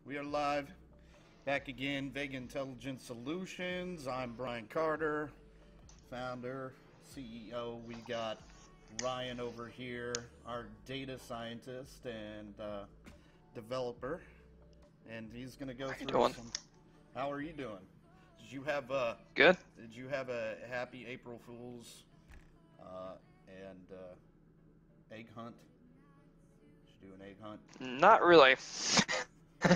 We are live, back again, Vega Intelligence Solutions. I'm Brian Carter, founder, CEO. We got Ryan over here, our data scientist and developer, and he's going to go through some. How are you doing? Did you have good? Did you have a happy April Fool's and egg hunt? Did you do an egg hunt? Not really. You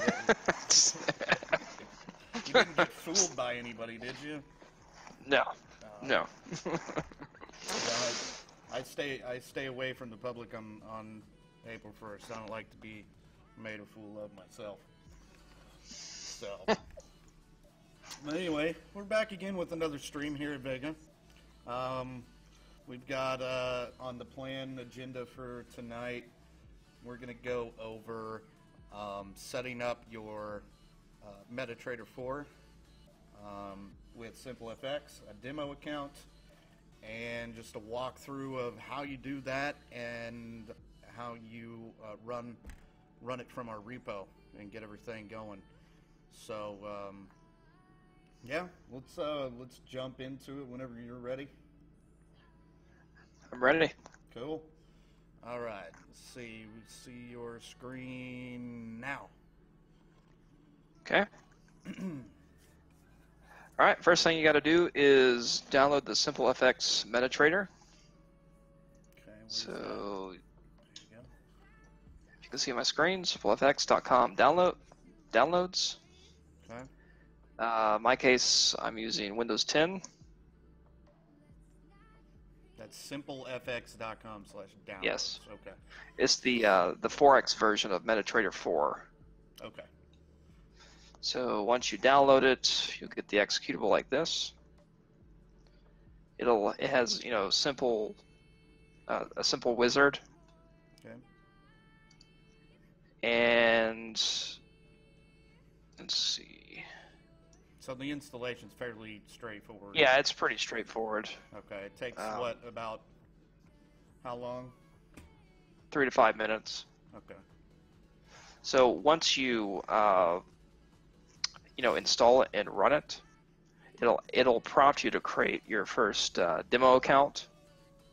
didn't get fooled by anybody, did you? No. No. I stay away from the public on April 1st. I don't like to be made a fool of myself. So, but anyway, we're back again with another stream here at Vega. We've got on the plan agenda for tonight, we're going to go over setting up your MetaTrader 4 with SimpleFX, a demo account, and just a walkthrough of how you do that and how you run it from our repo and get everything going. So yeah, let's jump into it whenever you're ready. I'm ready. Cool. All right. Let's see. We see your screen now. Okay. All right. First thing you got to do is download the SimpleFX MetaTrader. Okay. So there you go. you can see my screen, simplefx.com downloads. Okay. In my case, I'm using Windows 10. That's simplefx.com/downloads. Yes. Okay. It's the 4X version of MetaTrader 4. Okay. So once you download it, you'll get the executable like this. It has a simple wizard. Okay. And let's see. So the installation's fairly straightforward. Yeah, it's pretty straightforward. Okay. It takes about how long? 3 to 5 minutes. Okay. So once you install it and run it, it'll prompt you to create your first demo account.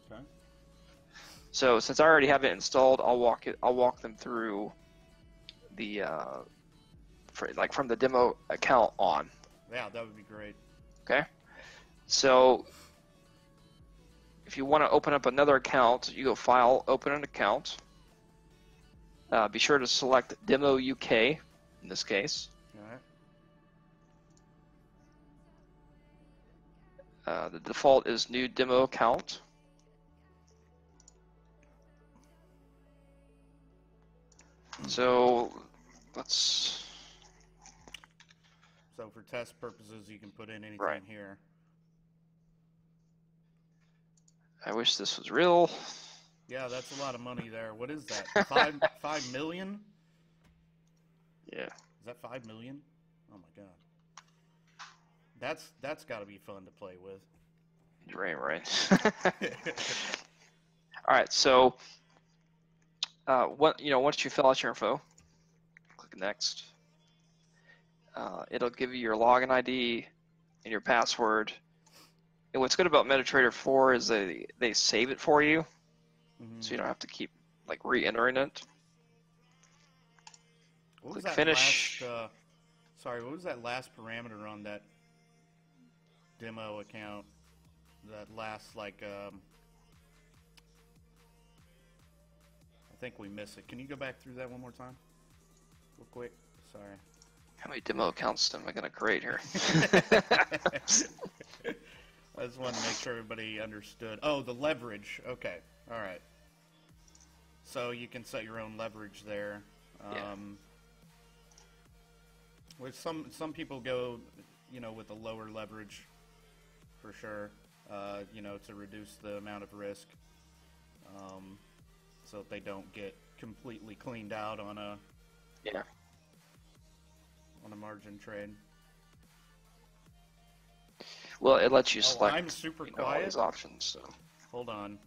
Okay. So since I already have it installed, I'll walk them through the from the demo account on. Yeah, that would be great. Okay. So if you want to open up another account, you go File, Open an Account. Be sure to select Demo UK in this case. All right. The default is New Demo Account. So So for test purposes, you can put in anything Right. here. I wish this was real. Yeah, that's a lot of money there. What is that? 5 million? Yeah. Is that 5 million? Oh my god. That's got to be fun to play with. Right. All right. So once you fill out your info, click Next. It'll give you your login ID and your password. And what's good about MetaTrader 4 is they save it for you, so you don't have to keep re-entering it. What was Click that Finish. Sorry, what was that last parameter on that demo account? That last I think we missed it. Can you go back through that one more time, real quick? Sorry. How many demo accounts am I going to create here? I just wanted to make sure everybody understood. Oh, the leverage. Okay. All right. So you can set your own leverage there. Yeah. Which some people go, with a lower leverage, for sure. To reduce the amount of risk, so that they don't get completely cleaned out on a margin trade. Well, it lets you select I'm super all quiet. these options. So. Hold on.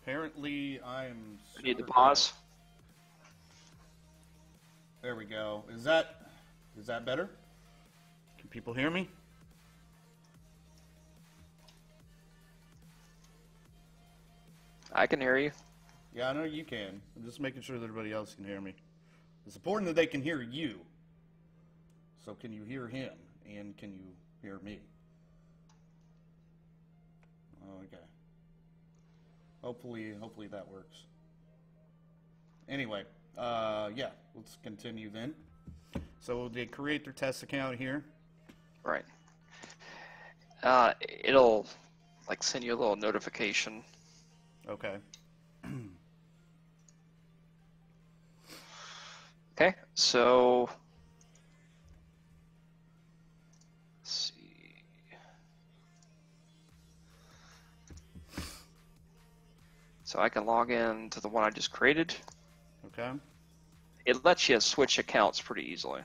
Apparently, I'm. You need to pause. There we go. Is that better? Can people hear me? I can hear you. Yeah, I know you can. I'm just making sure that everybody else can hear me. It's important that they can hear you. So can you hear him? And can you hear me? Okay. Hopefully that works. Anyway, yeah, let's continue then. So they create their test account here. Right. It'll like send you a little notification. Okay. Okay, so let's see. So I can log in to the one I just created. Okay. It lets you switch accounts pretty easily.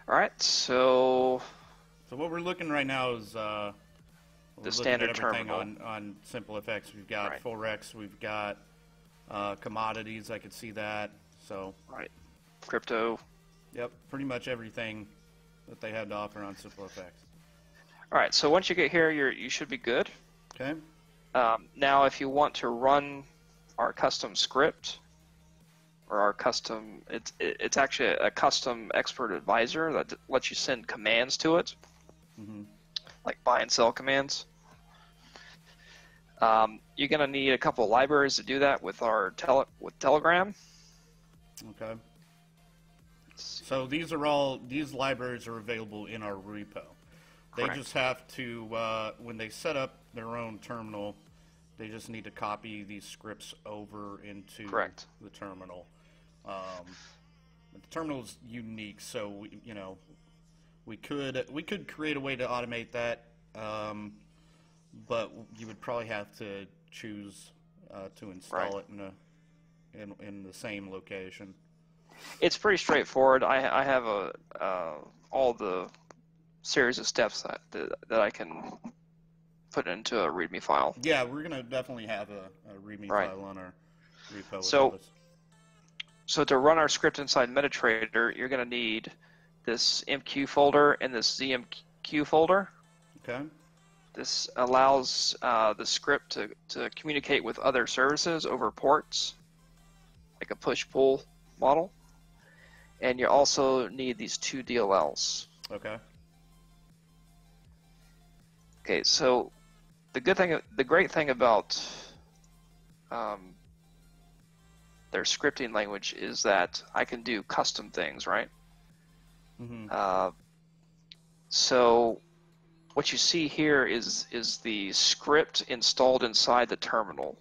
All right, so what we're looking right now is the looking standard at everything terminal on Simple FX. We've got Right. Forex, we've got commodities. I could see that. So right, crypto. yep, pretty much everything that they have to offer on Simple FX. All right, so once you get here, you should be good. Okay. Now, if you want to run our custom script or our custom, it's actually a custom expert advisor that lets you send commands to it, like buy and sell commands. You're going to need a couple of libraries to do that with our Telegram. Okay. So these libraries are available in our repo. They Correct. just have to, when they set up their own terminal, they just need to copy these scripts over into Correct. the terminal. The terminal is unique, so we could create a way to automate that, but you would probably have to choose to install Right. it in the same location. It's pretty straightforward. I have all the series of steps that I can put into a README file. Yeah, we're gonna definitely have a README Right. file on our repo. With So- all this. So to run our script inside MetaTrader, you're going to need this MQ folder and this ZMQ folder. Okay. This allows the script to communicate with other services over ports, like a push-pull model. And you also need these two DLLs. Okay. Okay, so the great thing about their scripting language is that I can do custom things, right? So what you see here is the script installed inside the terminal,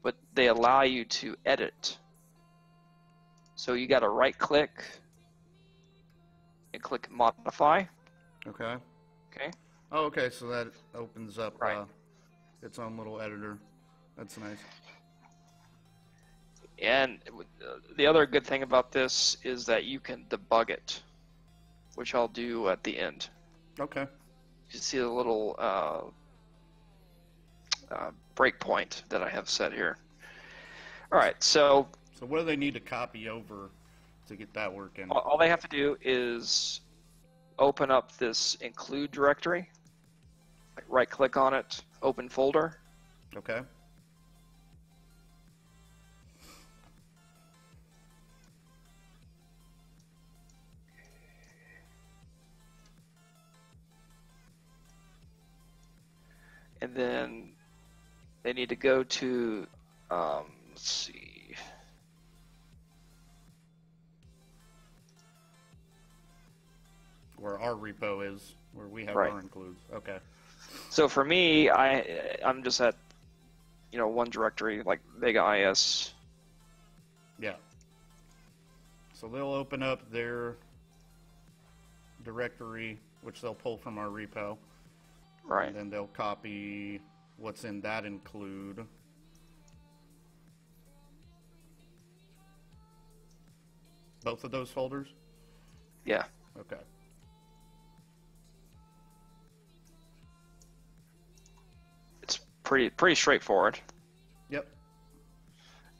but they allow you to edit. So you got to right click and click modify. Okay. Okay. Oh, okay. So that opens up Right. its own little editor. That's nice. And the other good thing about this is that you can debug it, which I'll do at the end. Okay. You see the little breakpoint that I have set here. All right, so So what do they need to copy over to get that working? all they have to do is open up this include directory, like right click on it, open folder, Okay. and then they need to go to, let's see, Where our repo is, where we have Right. our includes. Okay. so for me, I'm just at, one directory, like Vega IS. Yeah. So they'll open up their directory, which they'll pull from our repo. Right. And then they'll copy what's in that include. Both of those folders? Yeah. Okay. It's pretty straightforward. Yep.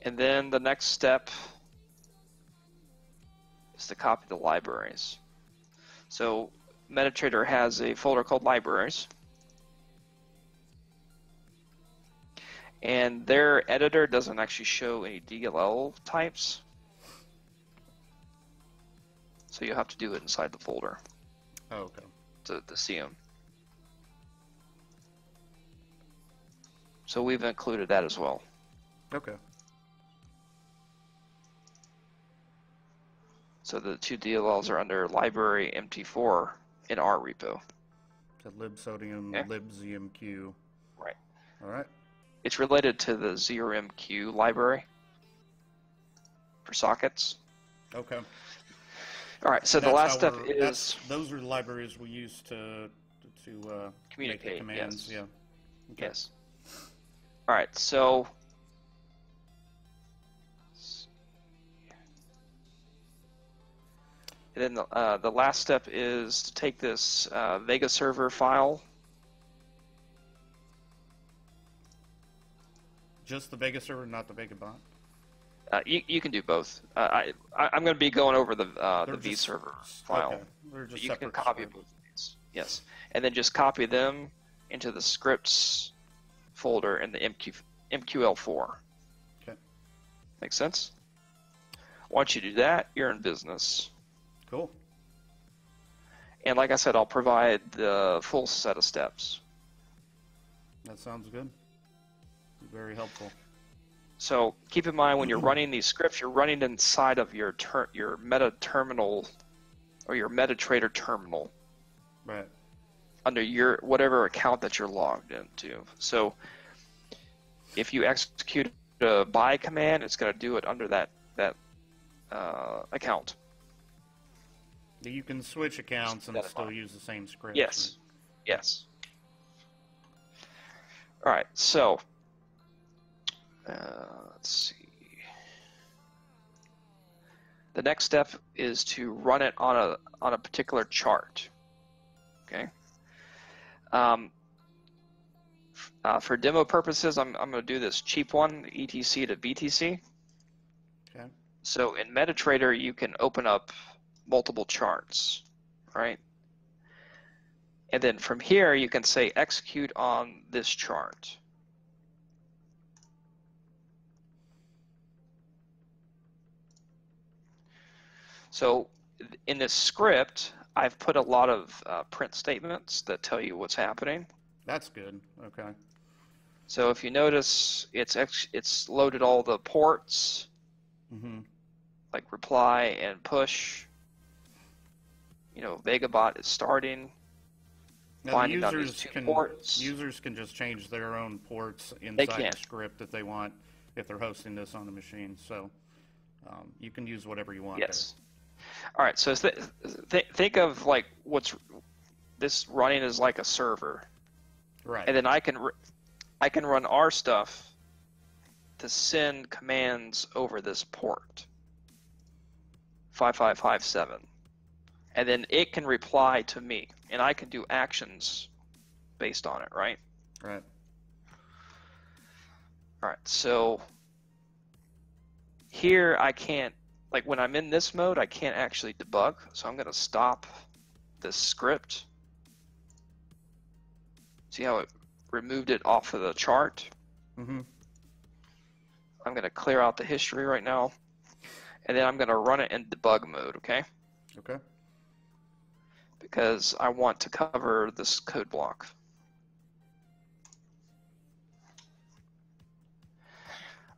And then the next step is to copy the libraries. So MetaTrader has a folder called libraries. And their editor doesn't actually show any DLL types. So you'll have to do it inside the folder. Oh, okay. To see them. So we've included that as well. Okay. So the two DLLs are under library MT4 in our repo. So libsodium, Okay. libzmq. Right. All right. It's related to the ZRMQ library for sockets. Okay. All right, so the last step is those are the libraries we use to make the communicate. commands. Yes. Yeah. Okay. Yes. All right, so and then the last step is to take this Vega server file. Just the Vega server, not the Vega bot. You can do both. I'm going to be going over the They're vServer file. Okay. They're just You can separate copy scripts. both of these. Yes, and then just copy them into the scripts folder in the MQL4. Okay. Make sense? Once you do that, you're in business. Cool. And like I said, I'll provide the full set of steps. That sounds good. Very helpful. So keep in mind when you're running these scripts, you're running inside of your meta terminal or your MetaTrader terminal. Right. Under your whatever account that you're logged into. So if you execute a buy command, it's going to do it under that account. You can switch accounts and still use the same script. Yes. Right? Yes. All right. So let's see. The next step is to run it on a particular chart. Okay. For demo purposes, I'm going to do this cheap one, ETC to BTC. Okay. So in MetaTrader, you can open up multiple charts, right? And then from here, you can say execute on this chart. So in this script, I've put a lot of print statements that tell you what's happening. That's good. Okay. So if you notice, it's loaded all the ports, like reply and push. You know, VegaBot is starting. Now the users can just change their own ports inside the script if they want, if they're hosting this on the machine. So you can use whatever you want. Yes. All right. So think of like this running as like a server. Right. And then I can run our stuff to send commands over this port 5557, and then it can reply to me, and I can do actions based on it, right? Right. All right. So here I can't, like when I'm in this mode, I can't actually debug. So I'm going to stop this script. See how it removed it off of the chart? Mm-hmm. I'm going to clear out the history right now, and then I'm going to run it in debug mode, okay? Okay. Because I want to cover this code block.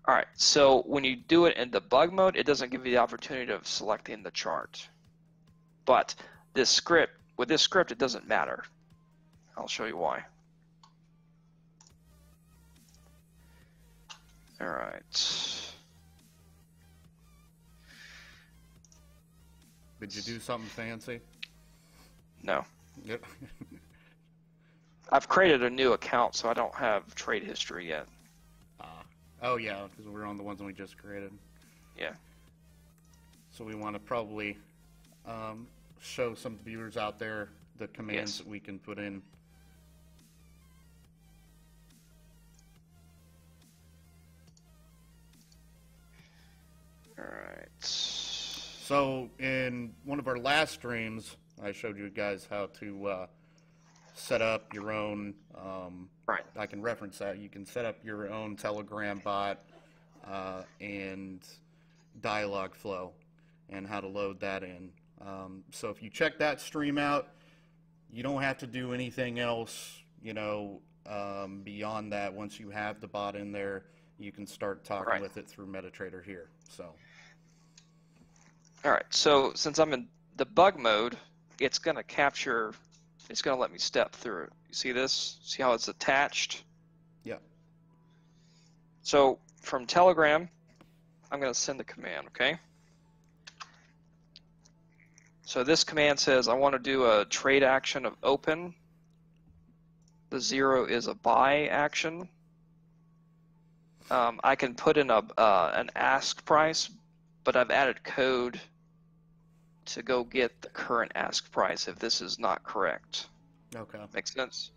All right, so when you do it in debug mode, it doesn't give you the opportunity of selecting the chart. But with this script, it doesn't matter. I'll show you why. All right. Did you do something fancy? No. Yep. I've created a new account, so I don't have trade history yet. Oh yeah, because we're on the ones we just created. Yeah. So we want to probably show some viewers out there the commands that we can put in. All right. So in one of our last streams, I showed you guys how to set up your own. Right. I can reference that. You can set up your own Telegram bot and dialog flow, and how to load that in. So if you check that stream out, you don't have to do anything else. Beyond that. Once you have the bot in there, you can start talking with it through MetaTrader here. So. All right, so since I'm in debug mode, it's going to capture, it's going to let me step through it. You see this? See how it's attached? Yeah. So from Telegram, I'm going to send the command, okay? So this command says I want to do a trade action of open. The 0 is a buy action. I can put in an ask price, but I've added code to go get the current ask price if this is not correct. Okay. Makes sense?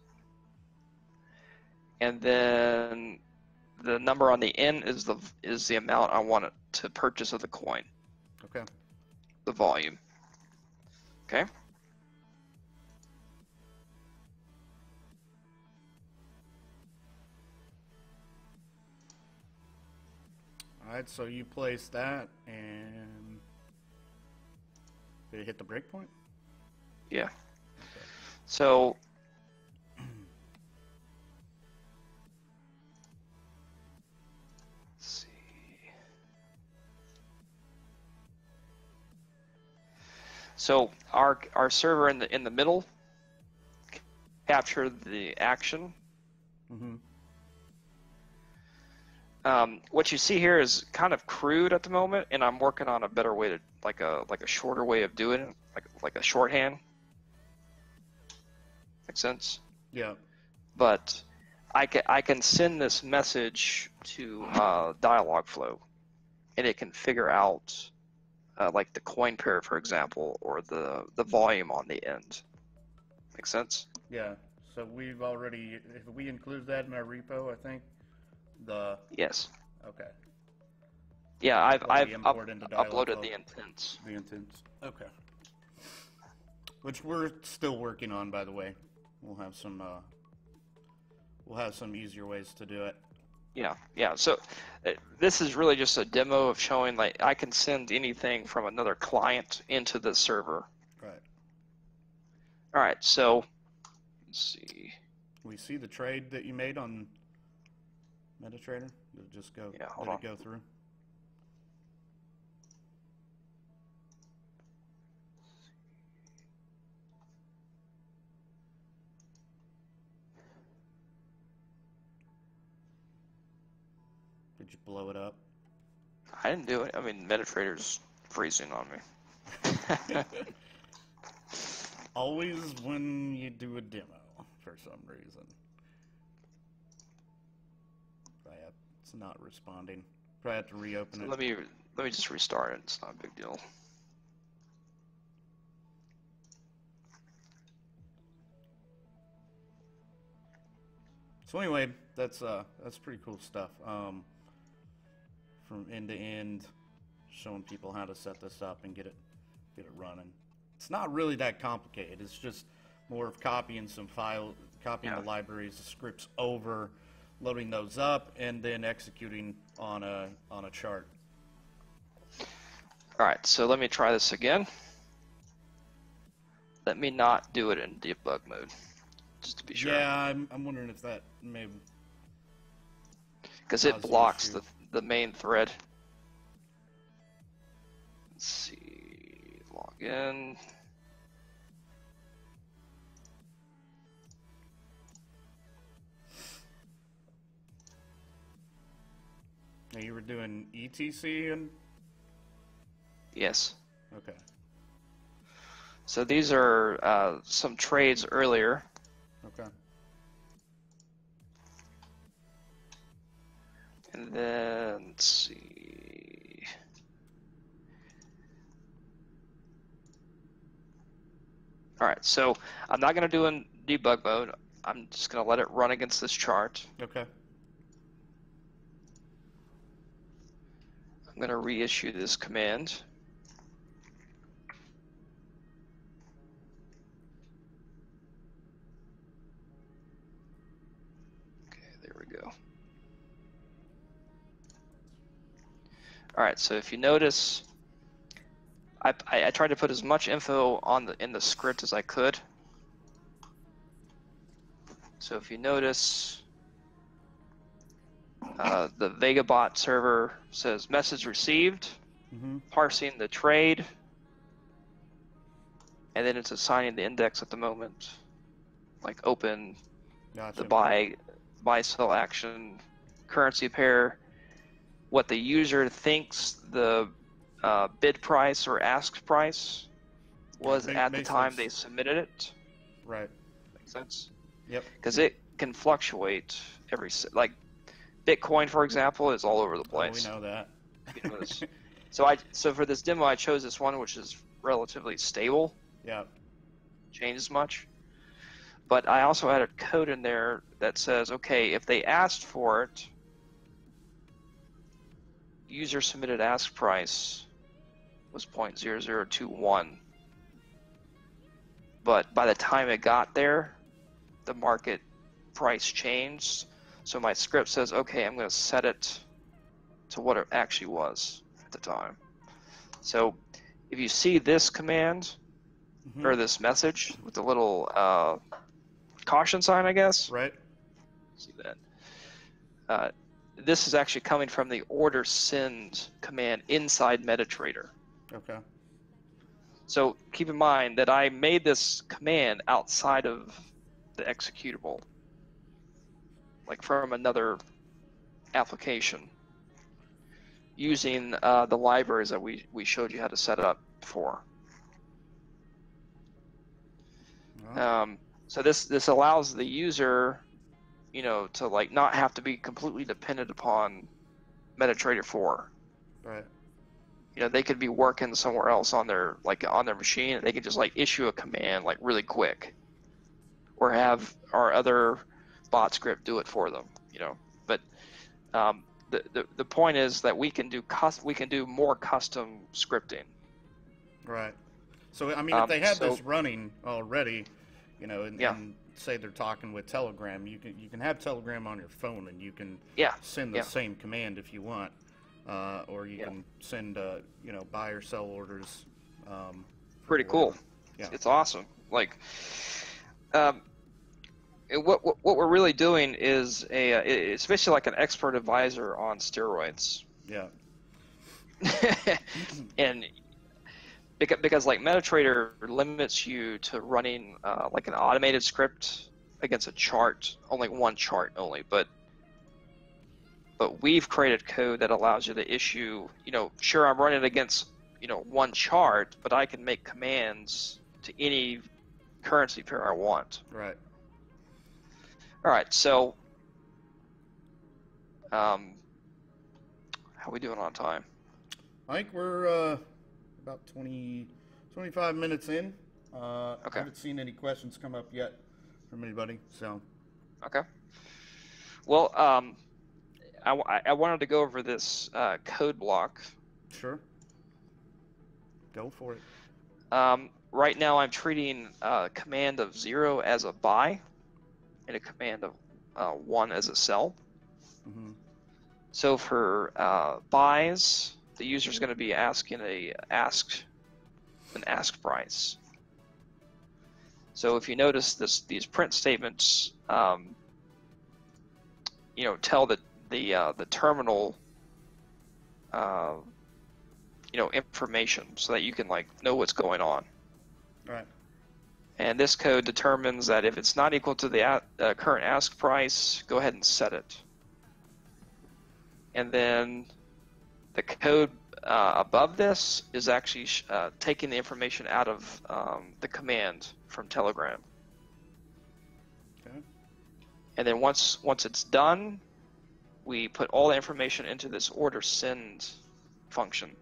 And then the number on the N is the amount I want it to purchase of the coin. Okay. The volume. Okay? All right, so you place that, and did it hit the breakpoint? Yeah. Okay. So let's see. So our server in the middle captured the action. Mm-hmm. What you see here is kind of crude at the moment, and I'm working on a better way to like a shorter way of doing it, like a shorthand. Makes sense? Yeah. But I can send this message to Dialogflow, and it can figure out like the coin pair, for example, or the volume on the end. Make sense? Yeah. So we've already, if we include that in our repo, I think. Yes. Okay. Yeah, I've uploaded the intents. The intents. Okay. Which we're still working on, by the way. We'll have some easier ways to do it. Yeah. So this is really just a demo of showing like I can send anything from another client into the server. Right. All right. So let's see. We see the trade that you made on MetaTrader. Did it just go? Yeah. Hold did on. it go through? Did you blow it up? I didn't do it. I mean, MetaTrader's freezing on me. Always when you do a demo, for some reason. It's not responding. Probably have to reopen it. Let me just restart it. It's not a big deal. So anyway, that's pretty cool stuff. From end to end, showing people how to set this up and get it running. It's not really that complicated. It's just more of copying the libraries, the scripts over, loading those up, and then executing on a chart. All right, so let me try this again. Let me not do it in debug mode, just to be sure. Yeah, I'm wondering if that may. Because it blocks the main thread. Let's see, log in. Now you were doing ETC and. Yes. Okay. So these are some trades earlier. Okay. And then, let's see. All right, so I'm not going to do in debug mode. I'm just going to let it run against this chart. Okay. I'm going to reissue this command. Okay, there we go. All right, so if you notice, I tried to put as much info in the script as I could. So if you notice, the Vega bot server says message received, parsing the trade, and then it's assigning the index at the moment, like open, Gotcha. the buy sell action, currency pair, what the user thinks the bid price or ask price was at the time they submitted it. Right. Makes sense? Yep. Because it can fluctuate like Bitcoin, for example, is all over the place. Oh, we know that. You know this. So for this demo, I chose this one, which is relatively stable. Yeah. Changes much. But I also had a code in there that says, okay, if they asked for it, user submitted ask price was 0.0021. But by the time it got there, the market price changed. So my script says, okay, I'm going to set it to what it actually was at the time. So if you see this command or this message with the little caution sign, I guess. Right. See that. This is actually coming from the order send command inside MetaTrader. Okay. So keep in mind that I made this command outside of the executable, like from another application, using the libraries that we showed you how to set up before. So this allows the user, to like not have to be completely dependent upon MetaTrader 4. Right. They could be working somewhere else on their machine, and they could just like issue a command like really quick, or have our other bot script do it for them. But the point is that we can do more custom scripting. Right. So I mean, if they have this running already, and say they're talking with Telegram, you can have Telegram on your phone, and you can send the same command if you want, or you can send buy or sell orders. Pretty cool. Yeah. It's awesome. Like, what we're really doing is it's basically like an expert advisor on steroids. Yeah. And because like MetaTrader limits you to running like an automated script against a chart, only one chart only, but we've created code that allows you to issue, sure, I'm running against one chart, but I can make commands to any currency pair I want. Right. All right, so how are we doing on time? I think we're about 25 minutes in. Okay. I haven't seen any questions come up yet from anybody, so. Okay. Well, I wanted to go over this code block. Sure. Go for it. Right now I'm treating a command of 0 as a buy and a command of 1 as a sell. Mm-hmm. So for buys, the user is going to be asking an ask price. So if you notice these print statements, tell the terminal, information so that you can like know what's going on. Right. And this code determines that if it's not equal to the current ask price, go ahead and set it. And then the code above this is actually taking the information out of the command from Telegram. Okay. And then once it's done, we put all the information into this order send function.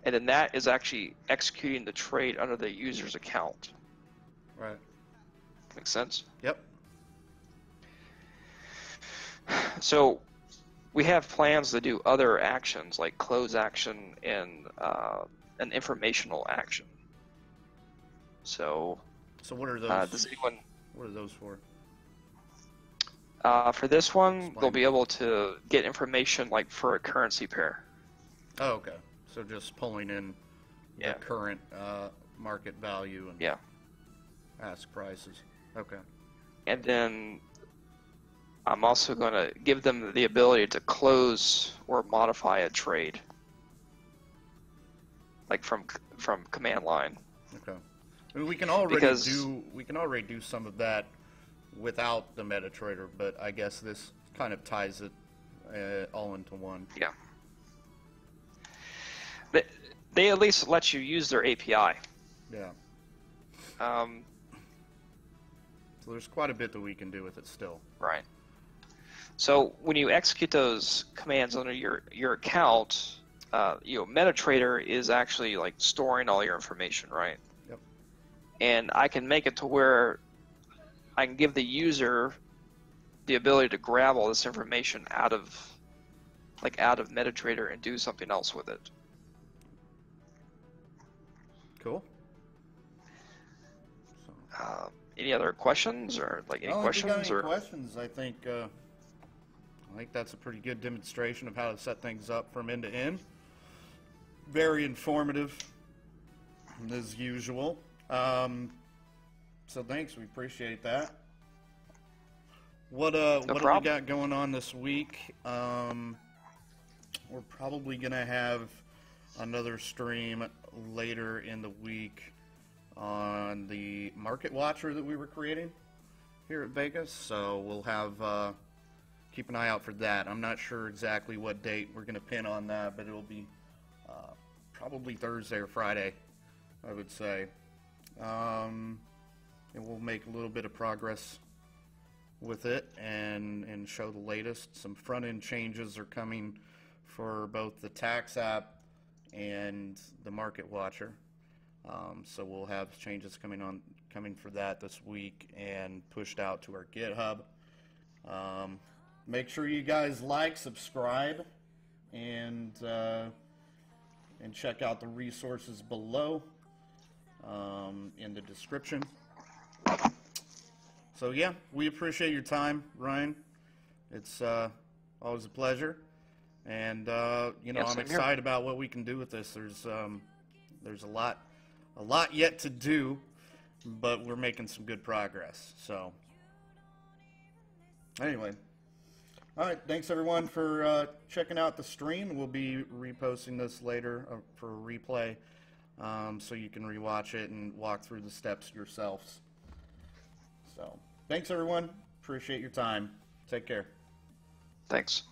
And then that is actually executing the trade under the user's account. Right. Make sense? Yep. So we have plans to do other actions like close action and an informational action. So what are those? does anyone? What are those for? For this one, Explain. they'll be able to get information like for a currency pair. Oh, okay. So just pulling in Yeah. the current market value and Yeah. ask prices. Okay. And then I'm also going to give them the ability to close or modify a trade, like from command line. Okay. I mean, we can already do some of that without the MetaTrader, but I guess this kind of ties it all into one. Yeah. They at least let you use their API. Yeah. So there's quite a bit that we can do with it still. Right. So when you execute those commands under your account, MetaTrader is actually like storing all your information, right? Yep. And I can make it to where I can give the user the ability to grab all this information out of MetaTrader and do something else with it. Cool. Any other questions or like any questions or questions? I think that's a pretty good demonstration of how to set things up from end to end. Very informative, as usual. So thanks, we appreciate that. What do we got going on this week? We're probably gonna have another stream later in the week on the market watcher that we were creating here at Vega, so we'll have keep an eye out for that. I'm not sure exactly what date we're gonna pin on that, but it'll be probably Thursday or Friday, I would say. And we'll make a little bit of progress with it and show the latest. Some front-end changes are coming for both the tax app and the market watcher. So we'll have changes coming for that this week and pushed out to our GitHub. Make sure you guys like, subscribe, and check out the resources below in the description. So yeah, we appreciate your time, Ryan. It's always a pleasure, and I'm excited about what we can do with this. There's a lot yet to do, but we're making some good progress. So anyway, all right, thanks everyone for checking out the stream. We'll be reposting this later for a replay, so you can rewatch it and walk through the steps yourselves. So thanks everyone, appreciate your time. Take care. Thanks.